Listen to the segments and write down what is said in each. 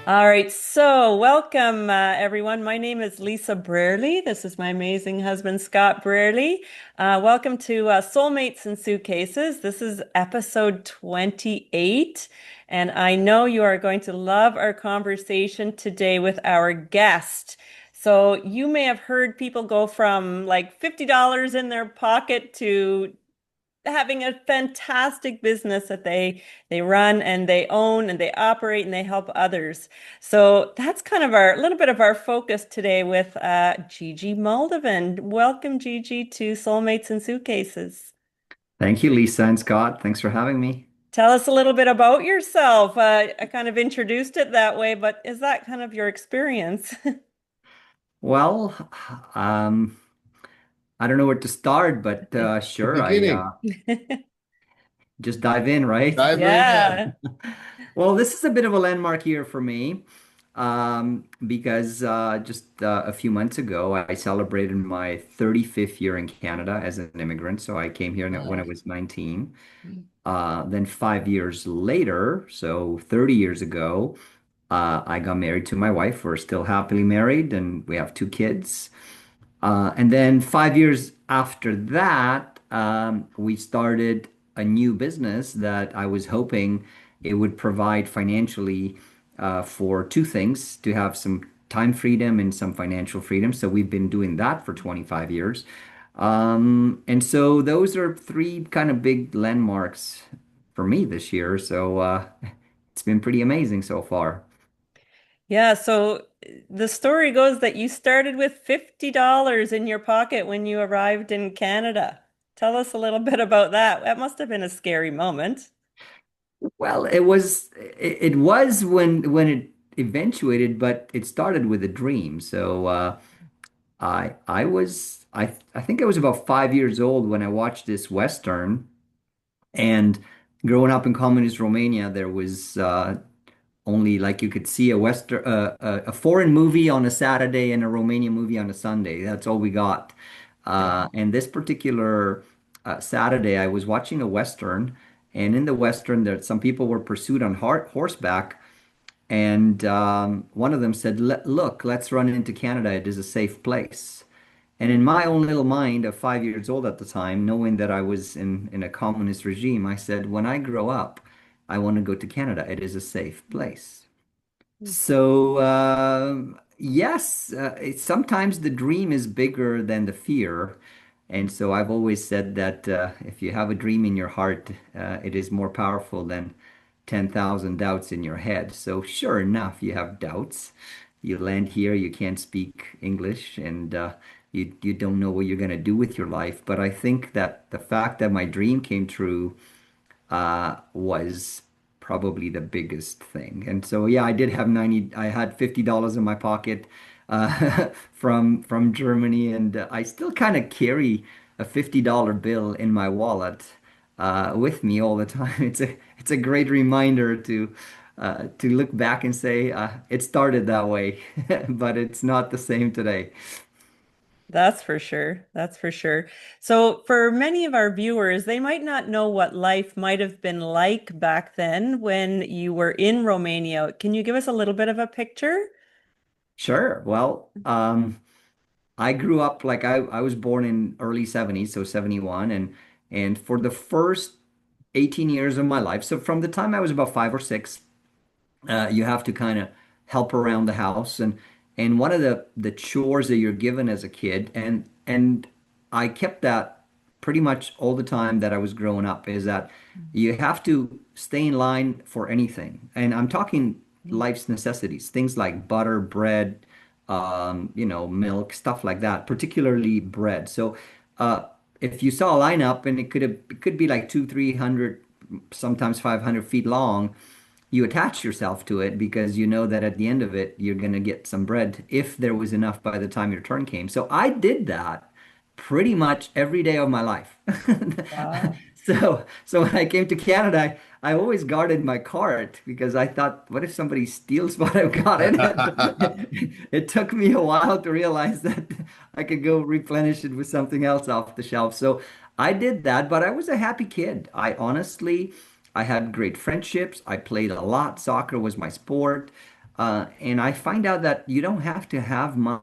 All right, so welcome everyone. My name is Lisa Brearley. This is my amazing husband, Scott Brearley. Welcome to Soulmates and Suitcases. This is episode 28, and I know you are going to love our conversation today with our guest. So you may have heard people go from like $50 in their pocket to having a fantastic business that they run and they own and they operate and they help others. So that's kind of our little bit of our focus today with Gigi Moldovan. Welcome, Gigi, to Soulmates and Suitcases. Thank you, Lisa and Scott. Thanks for having me. Tell us a little bit about yourself. I kind of introduced it that way, but is that kind of your experience? Well, um, I don't know where to start, but The sure, I beginning. just dive in, right? Dive right in. Yeah. Well, this is a bit of a landmark year for me because just a few months ago, I celebrated my 35th year in Canada as an immigrant. So I came here when I Wow. was 19. Then 5 years later, so 30 years ago, I got married to my wife. We're still happily married, and we have two kids. And then 5 years after that, we started a new business that I was hoping it would provide financially for two things, to have some time freedom and some financial freedom. So we've been doing that for 25 years. And so those are three kind of big landmarks for me this year. So it's been pretty amazing so far. Yeah, so the story goes that you started with $50 in your pocket when you arrived in Canada. Tell us a little bit about that. That must have been a scary moment. Well, it was when it eventuated, but it started with a dream. So I think I was about 5 years old when I watched this Western. And growing up in communist Romania, there was only, like, you could see a foreign movie on a Saturday and a Romanian movie on a Sunday. That's all we got. And this particular Saturday, I was watching a Western, and in the Western, there some people were pursued on horseback, and one of them said, "Look, let's run into Canada. It is a safe place." And in my own little mind of 5 years old at the time, knowing that I was in a communist regime, I said, when I grow up, I want to go to Canada. It is a safe place. So, yes, sometimes the dream is bigger than the fear. And so I've always said that if you have a dream in your heart, it is more powerful than 10,000 doubts in your head. So, sure enough, you have doubts. You land here, you can't speak English, and you don't know what you're going to do with your life. But I think that the fact that my dream came true was probably the biggest thing. And so, yeah, I had $50 in my pocket from Germany, and I still kind of carry a $50 bill in my wallet with me all the time. It's a great reminder to look back and say it started that way, but it's not the same today. That's for sure. That's for sure. So, for many of our viewers, they might not know what life might have been like back then when you were in Romania. Can you give us a little bit of a picture? Sure. Well, I grew up, like, I was born in early 70s, so 71, and for the first 18 years of my life, so from the time I was about 5 or 6, you have to kind of help around the house, and one of the chores that you're given as a kid, and I kept that pretty much all the time that I was growing up, is that you have to stay in line for anything. And I'm talking life's necessities, things like butter, bread, milk, stuff like that, particularly bread. So uh, if you saw a lineup, and it could be like 300, sometimes 500 feet long, you attach yourself to it because you know that at the end of it, you're going to get some bread if there was enough by the time your turn came. So I did that pretty much every day of my life. Wow. So when I came to Canada, I always guarded my cart because I thought, what if somebody steals what I've got in it? It took me a while to realize that I could go replenish it with something else off the shelf. So I did that, but I was a happy kid. I had great friendships. I played a lot. Soccer was my sport. And I find out that you don't have to have much.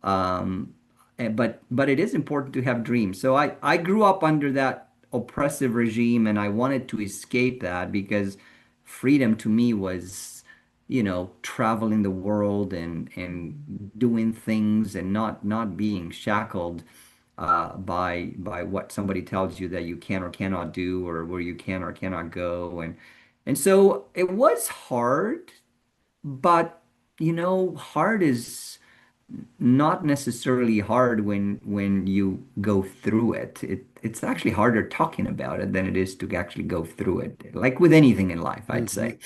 Um, but it is important to have dreams. So I grew up under that oppressive regime and I wanted to escape that because freedom to me was, traveling the world and doing things and not being shackled by what somebody tells you that you can or cannot do or where you can or cannot go. And so it was hard, but hard is not necessarily hard when you go through it. It's actually harder talking about it than it is to actually go through it. Like with anything in life, I'd Hmm. say.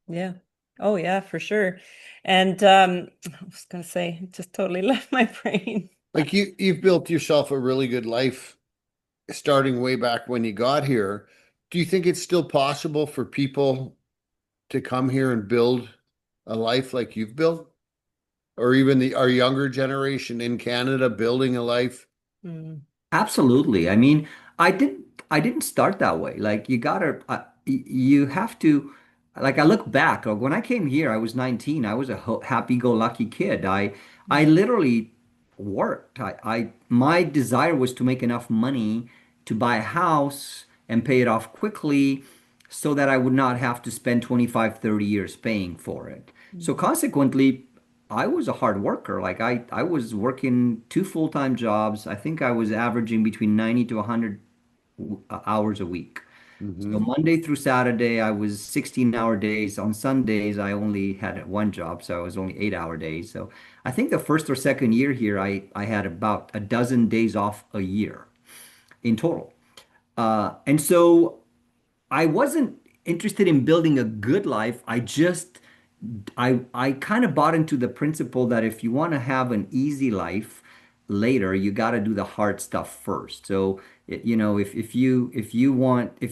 Yeah. Oh, yeah, for sure. And I was gonna say, it just totally left my brain. Like you've built yourself a really good life starting way back when you got here. Do you think it's still possible for people to come here and build a life like you've built? Or even our younger generation in Canada building a life? Mm, Absolutely. I mean, I didn't start that way. Like you have to like I look back, like when I came here, I was 19. I was a happy-go-lucky kid. I mm, literally worked. My desire was to make enough money to buy a house and pay it off quickly so that I would not have to spend 25, 30 years paying for it. So mm, consequently, I was a hard worker. Like I was working two full-time jobs. I think I was averaging between 90 to 100 hours a week. So Hmm. Monday through Saturday, I was 16-hour days. On Sundays, I only had one job, so I was only 8-hour days. So I think the first or second year here, I had about a dozen days off a year in total. And so I wasn't interested in building a good life. I kind of bought into the principle that if you want to have an easy life later, you got to do the hard stuff first. So, if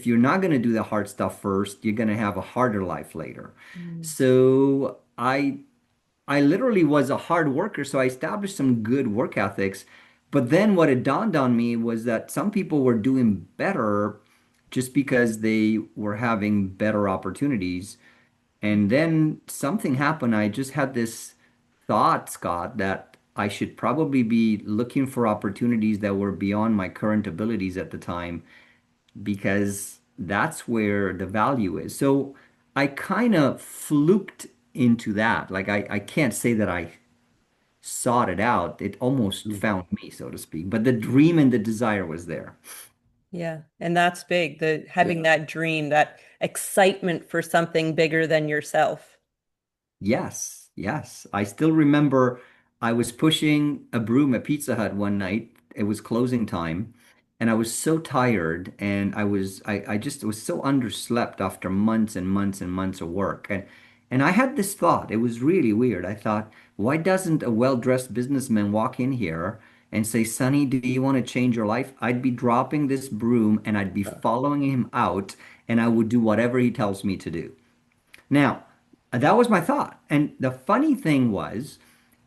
you're not going to do the hard stuff first, you're going to have a harder life later. mm, So, I literally was a hard worker, so I established some good work ethics. But then what it dawned on me was that some people were doing better just because they were having better opportunities. And then something happened. I just had this thought, Scott, that I should probably be looking for opportunities that were beyond my current abilities at the time because that's where the value is. So I kind of fluked into that. Like I can't say that I sought it out. It almost found me, so to speak. But the dream and the desire was there. yeah. And that's big, the having Yeah. that dream, that excitement for something bigger than yourself. Yes, yes. I still remember I was pushing a broom at Pizza Hut one night. It was closing time, and I was so tired and I just was so underslept after months and months and months of work. And I had this thought. It was really weird. I thought, why doesn't a well-dressed businessman walk in here and say, Sonny, do you want to change your life? I'd be dropping this broom and I'd be following him out and I would do whatever he tells me to do. Now, that was my thought. And the funny thing was,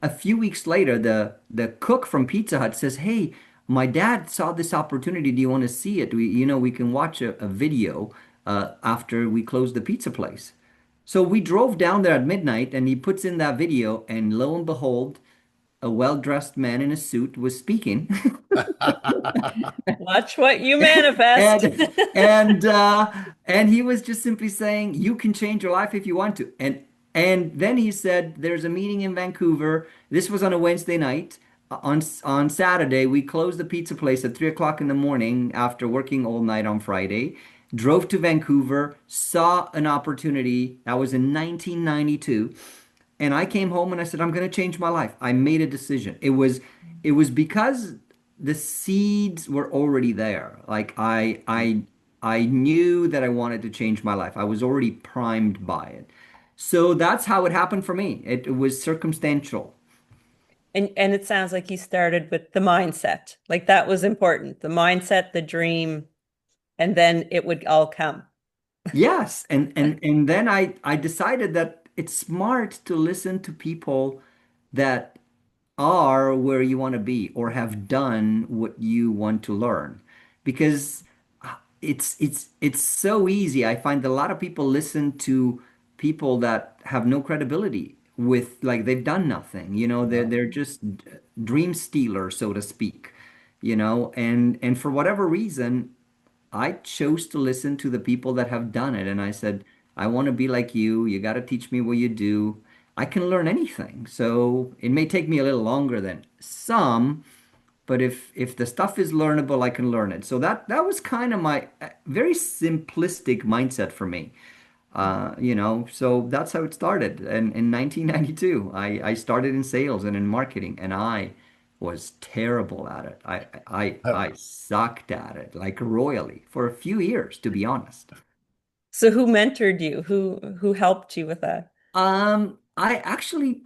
a few weeks later, the cook from Pizza Hut says, "Hey, my dad saw this opportunity. Do you want to see it? We can watch a video after we close the pizza place." So we drove down there at midnight, and he puts in that video, and lo and behold, a well-dressed man in a suit was speaking. Watch what you manifest. And and he was just simply saying, you can change your life if you want to. And then he said, there's a meeting in Vancouver. This was on a Wednesday night. On Saturday, we closed the pizza place at 3 o'clock in the morning after working all night on Friday. Drove to Vancouver, saw an opportunity. That was in 1992. And I came home and I said, I'm going to change my life. I made a decision. It was because the seeds were already there. Like I knew that I wanted to change my life. I was already primed by it. So that's how it happened for me. It was circumstantial. And it sounds like you started with the mindset. Like that was important. The mindset, the dream, and then it would all come. Yes, and then I decided that it's smart to listen to people that are where you want to be or have done what you want to learn because it's so easy. I find that a lot of people listen to people that have no credibility with like they've done nothing. Yeah. They're just dream stealers, so to speak. And for whatever reason, I chose to listen to the people that have done it. And I said, I want to be like you. You got to teach me what you do. I can learn anything. So it may take me a little longer than some, but if the stuff is learnable, I can learn it. So that was kind of my very simplistic mindset for me. So that's how it started. And in 1992, I started in sales and in marketing, and I was terrible at it. I sucked at it like royally for a few years, to be honest. So who mentored you? Who helped you with that? I actually,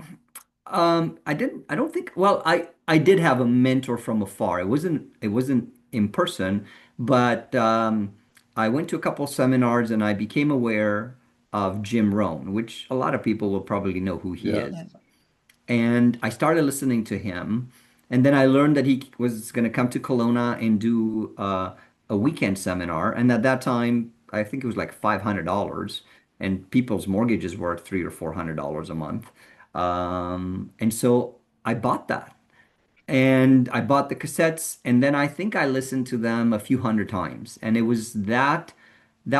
I don't think, well, I did have a mentor from afar. It wasn't in person, but I went to a couple seminars and I became aware of Jim Rohn, which a lot of people will probably know who he Yeah. Yeah. is. And I started listening to him. And then I learned that he was going to come to Kelowna and do a weekend seminar. And at that time, I think it was like $500, and people's mortgages were 300 or $400 a month. And so I bought that. And I bought the cassettes, and then I think I listened to them a few hundred times. And that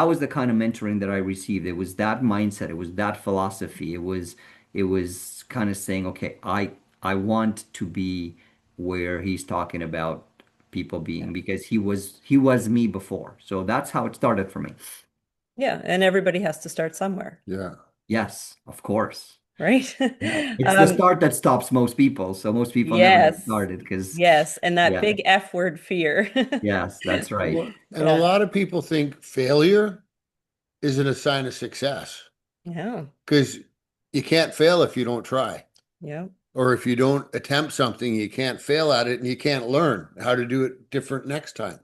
was the kind of mentoring that I received. It was that mindset, it was that philosophy. It was kind of saying, okay, I want to be where he's talking about people being, because he was me before. So that's how it started for me. Yeah, and everybody has to start somewhere, Yeah. Yes, of course. right? Yeah. It's the Um, start that stops most people. So most people never get yes. started because Yes, and that yeah. big F word fear. Yes, that's right. Well, and a Yeah. lot of people think failure isn't a sign of success Yeah. because you can't fail if you don't try. Yeah. Or if you don't attempt something, you can't fail at it and you can't learn how to do it different next time.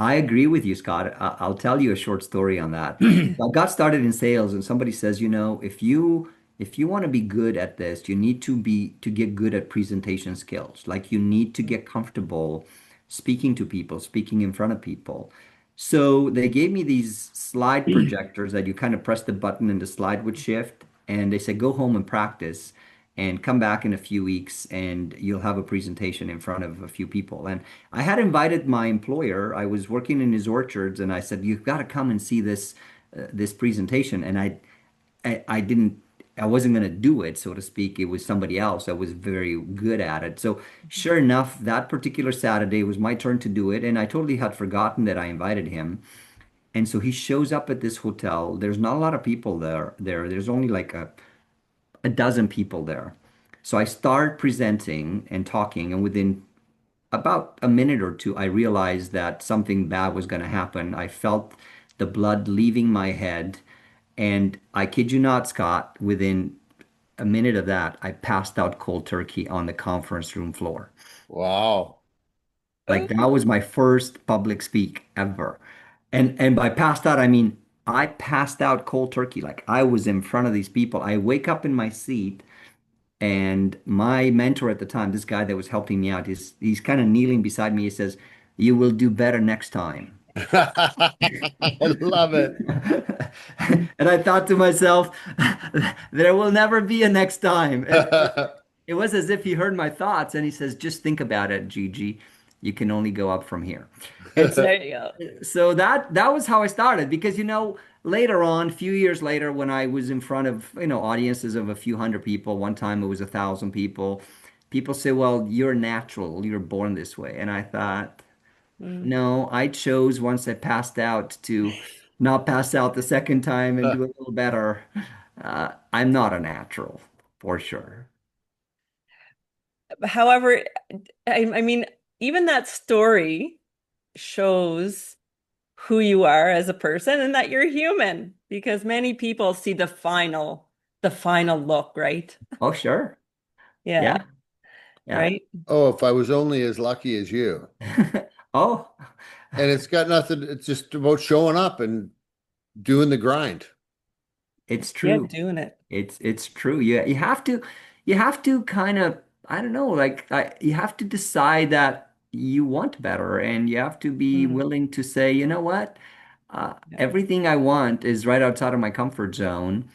I agree with you, Scott. I'll tell you a short story on that. I got started in sales, and somebody says, if you want to be good at this, you need to get good at presentation skills. Like you need to get comfortable speaking to people, speaking in front of people. So they gave me these slide projectors that you kind of press the button and the slide would shift. And they said, go home and practice and come back in a few weeks and you'll have a presentation in front of a few people. And I had invited my employer. I was working in his orchards, and I said, "You've got to come and see this presentation." And I didn't. I wasn't going to do it, so to speak. It was somebody else that was very good at it. So sure enough, that particular Saturday was my turn to do it, and I totally had forgotten that I invited him. And so he shows up at this hotel. There's not a lot of people there. There's only like a dozen people there. So I start presenting and talking, and within about a minute or two, I realized that something bad was going to happen. I felt the blood leaving my head. And I kid you not, Scott, within a minute of that, I passed out cold turkey on the conference room floor. Wow. Like that was my first public speak ever. And by passed out, I mean I passed out cold turkey. Like I was in front of these people. I wake up in my seat, and my mentor at the time, this guy that was helping me out, he's kind of kneeling beside me. He says, "You will do better next time." I love it. And I thought to myself, there will never be a next time. And it was as if he heard my thoughts and he says, just think about it, Gigi. You can only go up from here. And so, There you go. so that was how I started, because later on, a few years later, when I was in front of audiences of a few hundred people, one time it was 1,000 people. People say, "Well, you're natural. You're born this way." And I thought, Mm. no, I chose once I passed out to not pass out the second time and do a little better. I'm not a natural, for sure. However, I mean, even that story shows who you are as a person and that you're human, because many people see the final look, right? Oh, sure. Yeah, Yeah, yeah. right. Oh, if I was only as lucky as you. Oh, And it's got nothing, it's just about showing up and doing the grind. it's Yeah, true. doing it. It's true. You have to kind of, I don't know, like you have to decide that you want better, and you have to be Mm. willing to say, you know what? Yeah. Everything I want is right outside of my comfort zone.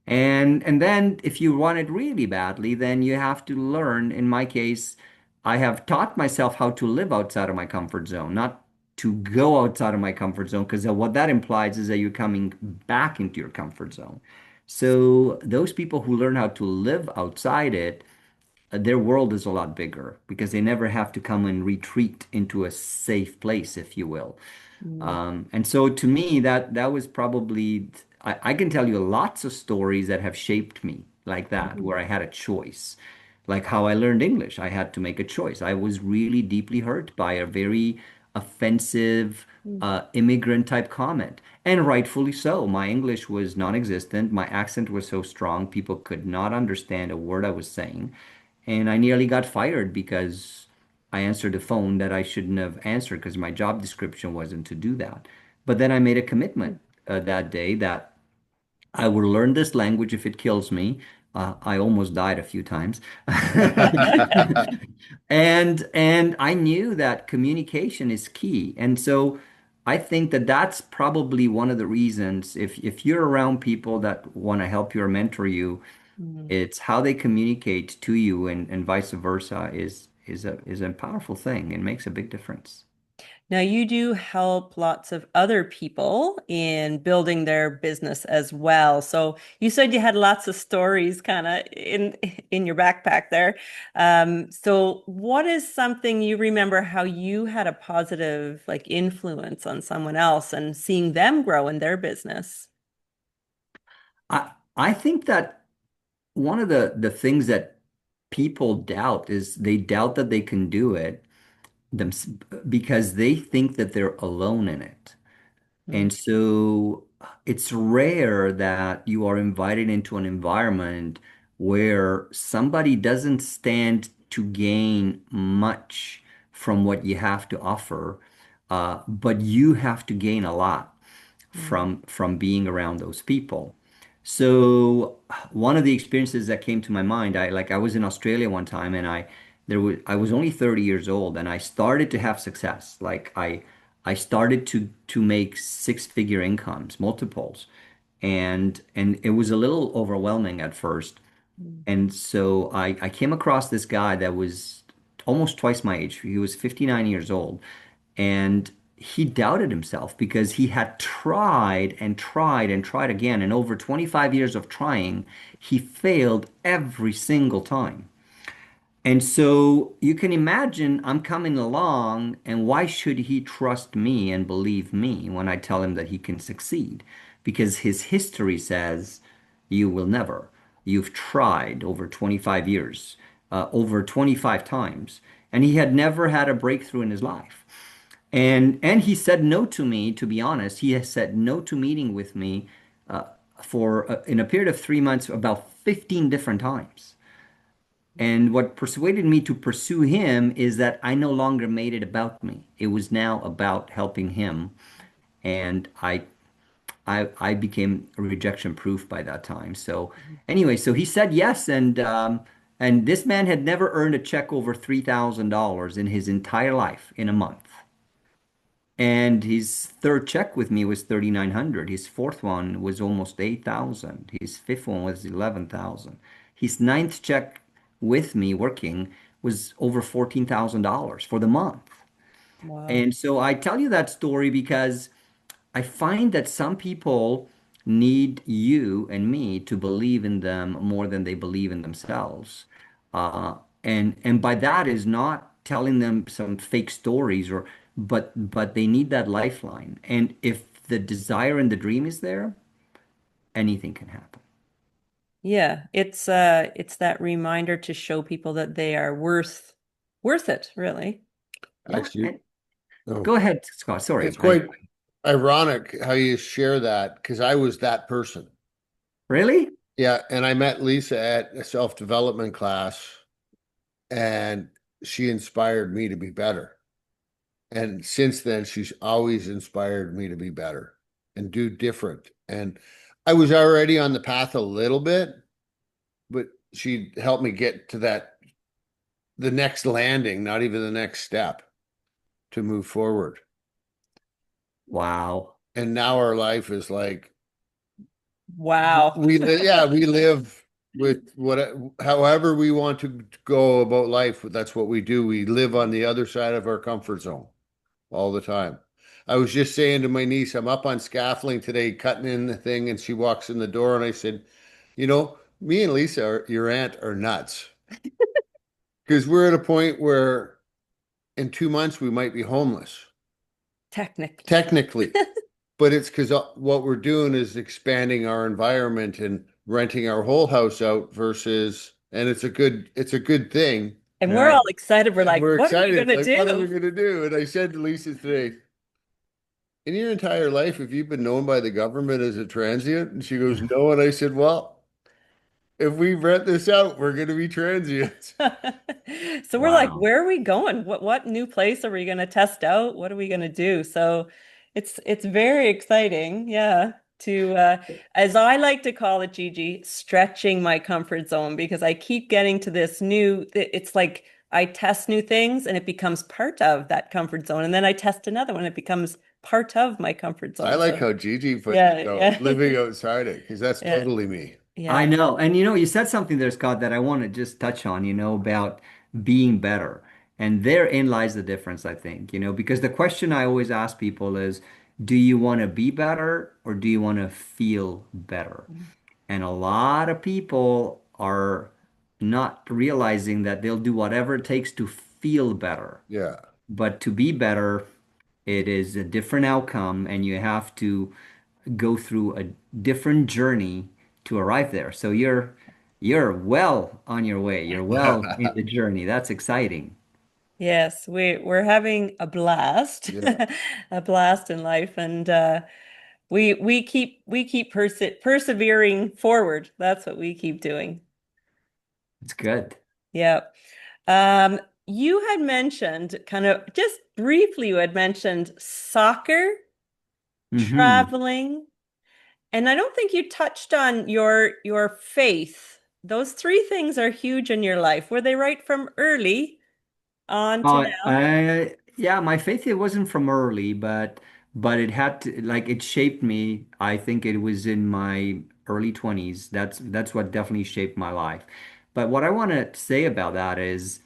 And then if you want it really badly, then you have to learn. In my case, I have taught myself how to live outside of my comfort zone, not to go outside of my comfort zone, because what that implies is that you're coming back into your comfort zone. So those people who learn how to live outside it, their world is a lot bigger because they never have to come and retreat into a safe place, if you will. Mm. And so to me, that was probably, I can tell you lots of stories that have shaped me like that, where I had a choice. Like how I learned English, I had to make a choice. I was really deeply hurt by a very offensive Mm. immigrant type comment, and rightfully so. My English was non-existent. My accent was so strong, people could not understand a word I was saying. And I nearly got fired because I answered a phone that I shouldn't have answered because my job description wasn't to do that. But then I made a commitment that day that I will learn this language if it kills me. I almost died a few times. And I knew that communication is key. And so I think that that's probably one of the reasons if you're around people that want to help you or mentor you, Mm. it's how they communicate to you and vice versa is a powerful thing and makes a big difference. Now, you do help lots of other people in building their business as well. So you said you had lots of stories kind of in your backpack there. So what is something you remember how you had a positive like influence on someone else and seeing them grow in their business? I think that one of the things that people doubt is they doubt that they can do it them because they think that they're alone in it. Mm. And so it's rare that you are invited into an environment where somebody doesn't stand to gain much from what you have to offer, but you have to gain a lot Mm. from being around those people. So one of the experiences that came to my mind, I was in Australia one time and I was only 30 years old and I started to have success. I started to make six-figure incomes, multiples. And it was a little overwhelming at first. Mm. And so I came across this guy that was almost twice my age. He was 59 years old. And he doubted himself because he had tried and tried and tried again. And over 25 years of trying, he failed every single time. And so you can imagine I'm coming along, and why should he trust me and believe me when I tell him that he can succeed? Because his history says you will never. You've tried over 25 years, over 25 times, and he had never had a breakthrough in his life. And he said no to me, to be honest. He has said no to meeting with me uh, for in a period of 3 months about 15 different times. And what persuaded me to pursue him is that I no longer made it about me. It was now about helping him. And I became rejection proof by that time. So anyway, so he said yes, and this man had never earned a check over $3,000 in his entire life in a month. And his third check with me was 3,900. His fourth one was almost 8,000. His fifth one was 11,000. His ninth check with me working was over $14,000 for the month. Wow. And so I tell you that story because I find that some people need you and me to believe in them more than they believe in themselves. And by that is not telling them some fake stories but they need that lifeline. And if the desire and the dream is there, anything can happen. Yeah, it's that reminder to show people that they are worth it, really. Yeah. Actually, And oh, go ahead, Scott. Sorry. it's quite ironic how you share that because I was that person. Really? Yeah, and I met Lisa at a self-development class, and she inspired me to be better. And since then, she's always inspired me to be better and do different. And I was already on the path a little bit, but she helped me get to the next landing, not even the next step to move forward. Wow. And now our life is like Wow. yeah, we live with however we want to go about life. That's what we do. We live on the other side of our comfort zone all the time. I was just saying to my niece, I'm up on scaffolding today, cutting in the thing, and she walks in the door, and I said, me and Lisa, your aunt, are nuts because we're at a point where in 2 months we might be homeless, Technically. technically. But it's because what we're doing is expanding our environment and renting our whole house out versus, and it's a good thing. And we're all Right. excited. We're And like, we're what are we excited. gonna Like, what are we do? going to do? And I said to Lisa today, in your entire life, have you been known by the government as a transient? And she goes, no. And I said, well, if we rent this out, we're going to be transients. So we're like, Wow. where are we going? What new place are we going to test out? What are we going to do? So it's very exciting, yeah, to as I like to call it, Gigi, stretching my comfort zone because I keep getting to this new, it's like I test new things and it becomes part of that comfort zone. And then I test another one, it becomes part of my comfort I zone. like So how Gigi put, yeah, yeah. living outside it, because that's Yeah. totally me. I Yeah. know. And you said something there, Scott, that I want to just touch on, about being better. And therein lies the difference, I think, because the question I always ask people is, do you want to be better or do you want to feel better? And a lot of people are not realizing that they'll do whatever it takes to feel better. Yeah. But to be better, it is a different outcome, and you have to go through a different journey to arrive there. So you're well on your way. You're well in the journey. That's exciting. Yes, we're having a blast, Yeah. a blast in life, and we keep persevering forward. That's what we keep doing. It's good. Yeah. Um, you had mentioned kind of just briefly, you had mentioned soccer, Hmm. traveling, and I don't think you touched on your faith. Those three things are huge in your life. Were they right from early on to now? Yeah, my faith it wasn't from early, but it had to like it shaped me. I think it was in my early 20s. That's what definitely shaped my life. But what I want to say about that is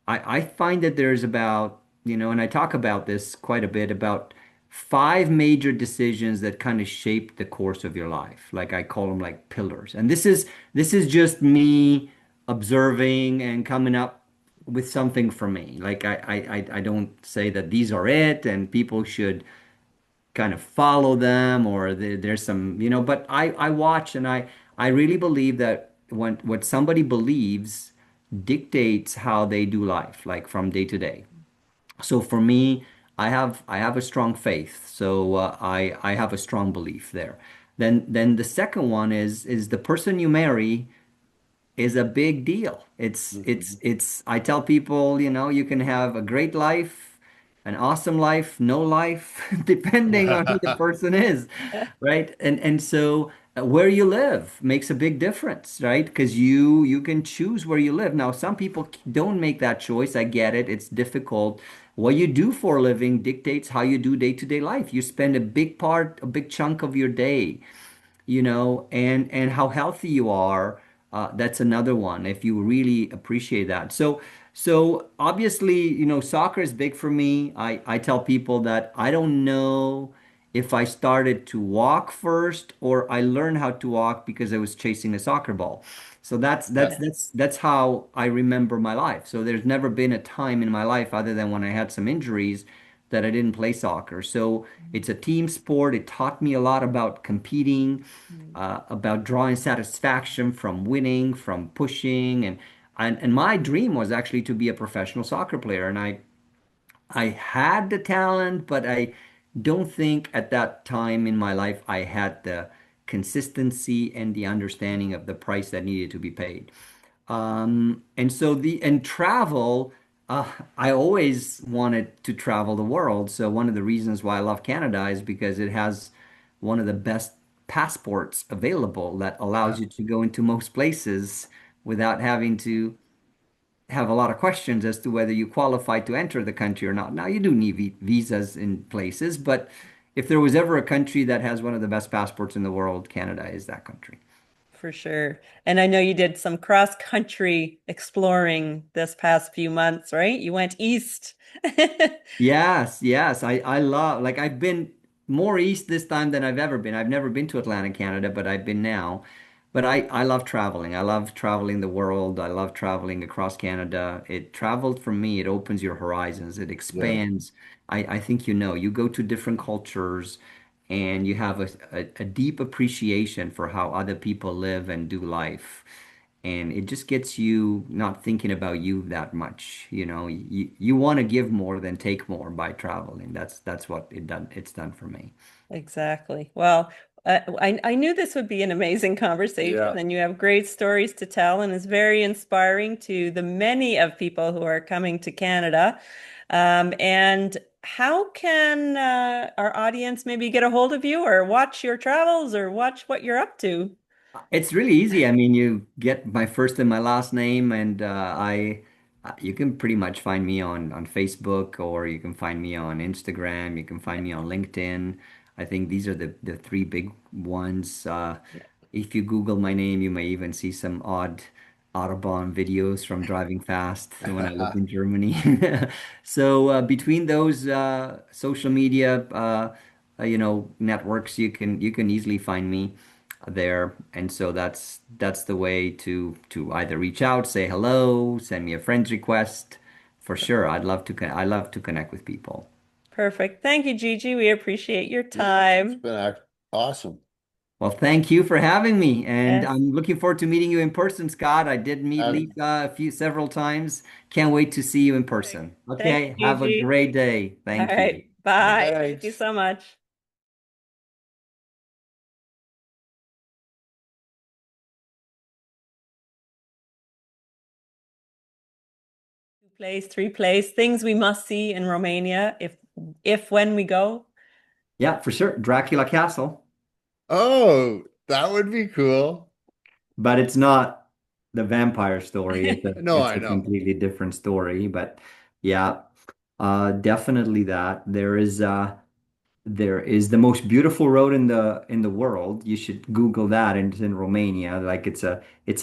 I find that there's about, and I talk about this quite a bit about five major decisions that kind of shape the course of your life. Like I call them like pillars. And this is just me observing and coming up with something for me. Like I don't say that these are it and people should kind of follow them or there's some, but I watch and I really believe that when what somebody believes dictates how they do life, like from day to day. So for me, I have a strong faith. So I have a strong belief there. Then the second one is the person you marry is a big deal. Mhm. I tell people, you can have a great life, an awesome life, no life, depending on who the person is, right? And so where you live makes a big difference, right? Because you can choose where you live. Now, some people don't make that choice. I get it. It's difficult. What you do for a living dictates how you do day-to-day life. You spend a big chunk of your day and how healthy you are. That's another one if you really appreciate that. So obviously, soccer is big for me. I tell people that I don't know if I started to walk first or I learned how to walk because I was chasing a soccer ball. So that's that's Yeah. that's that's how I remember my life. So there's never been a time in my life other than when I had some injuries that I didn't play soccer. So it's a team sport. It taught me a lot about competing, about drawing satisfaction from winning, from pushing, and my dream was actually to be a professional soccer player. And I had the talent, but I don't think at that time in my life I had the consistency and the understanding of the price that needed to be paid. And travel, I always wanted to travel the world. So one of the reasons why I love Canada is because it has one of the best passports available that Yeah. allows you to go into most places without having to have a lot of questions as to whether you qualify to enter the country or not. Now, you do need visas in places, but if there was ever a country that has one of the best passports in the world, Canada is that country. For sure. And I know you did some cross-country exploring this past few months, right? You went east. Yes, yes. I love like I've been more east this time than I've ever been. I've never been to Atlantic Canada, but I've been now. But I love traveling. I love traveling the world. I love traveling across Canada. It traveled for me, it opens your horizons. It Yeah. expands. I think you know, you go to different cultures and you have a deep appreciation for how other people live and do life. And it just gets you not thinking about you that much. You know, you want to give more than take more by traveling. That's what it's done for me. Exactly. Well, I knew this would be an amazing conversation, Yeah. and you have great stories to tell, and it's very inspiring to the many of people who are coming to Canada. And how can our audience maybe get a hold of you or watch your travels or watch what you're up to? It's really easy. I mean, you get my first and my last name, and you can pretty much find me on Facebook, or you can find me on Instagram. You can find me on LinkedIn. I think these are the three big ones. If you Google my name, you may even see some odd Autobahn videos from driving fast when I lived in Germany. So between those social media, networks, you can easily find me there. And so that's the way to either reach out, say hello, send me a friend's request. For sure, I love to connect with people. Perfect. Thank you, Gigi. We appreciate your Yeah. It's time. been awesome. Well, thank you for having me, and Yes. I'm looking forward to meeting you in person, Scott. I did meet Um, Lisa several times. Can't wait to see you in Perfect. person. Thank Okay, you, have a Gigi. great day. All Thank you. right. Bye. Bye. Thank you thanks. so much. Two place, three place, things we must see in Romania if when we go. Yeah, for sure. Dracula Castle. Oh, that would be cool. But it's not the vampire story. It's a No, it's I a know. completely different story. But yeah, definitely that. There is the most beautiful road in the world. You should Google that, and it's in Romania. Like it's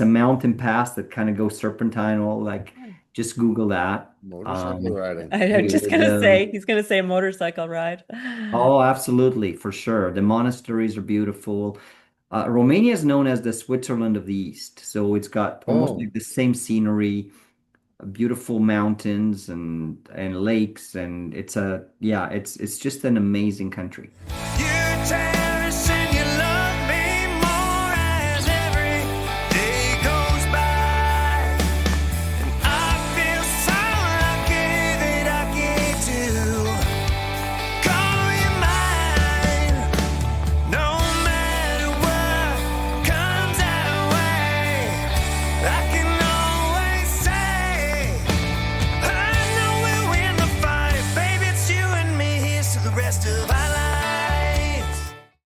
a mountain pass that kind of goes serpentinal. Like just Google that. Motorcycle riding. I'm It just is gonna say he's gonna say motorcycle ride. oh, absolutely, for sure. The monasteries are beautiful. Romania is known as the Switzerland of the East, so it's got almost Oh. like the same scenery, beautiful mountains and lakes, and it's just an amazing country. You take